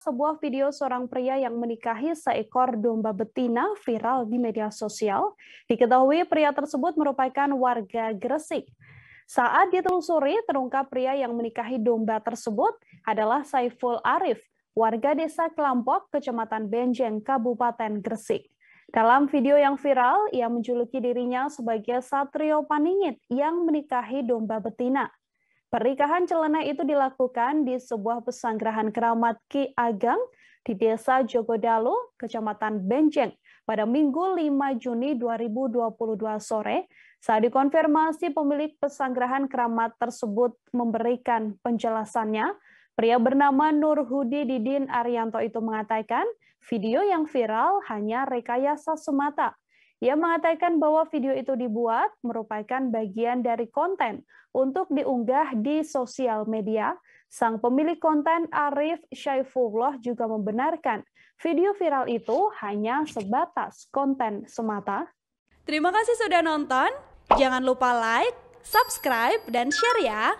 sebuah video seorang pria yang menikahi seekor domba betina viral di media sosial. Diketahui pria tersebut merupakan warga Gresik. Saat ditelusuri, terungkap pria yang menikahi domba tersebut adalah Saiful Arif, warga desa Kelampok, Kecamatan Benjeng, Kabupaten Gresik. Dalam video yang viral, ia menjuluki dirinya sebagai Satrio Paningit yang menikahi domba betina. Pernikahan celana itu dilakukan di sebuah pesanggrahan keramat Ki Ageng di Desa Jogodalu, Kecamatan Benjeng, pada Minggu 5 Juni 2022 sore. Saat dikonfirmasi pemilik pesanggrahan keramat tersebut memberikan penjelasannya, pria bernama Nur Hudi Didin Arianto itu mengatakan video yang viral hanya rekayasa semata. Ia mengatakan bahwa video itu dibuat merupakan bagian dari konten untuk diunggah di sosial media. Sang pemilik konten Arif Syaifullah juga membenarkan video viral itu hanya sebatas konten semata. Terima kasih sudah nonton. Jangan lupa like, subscribe, dan share ya.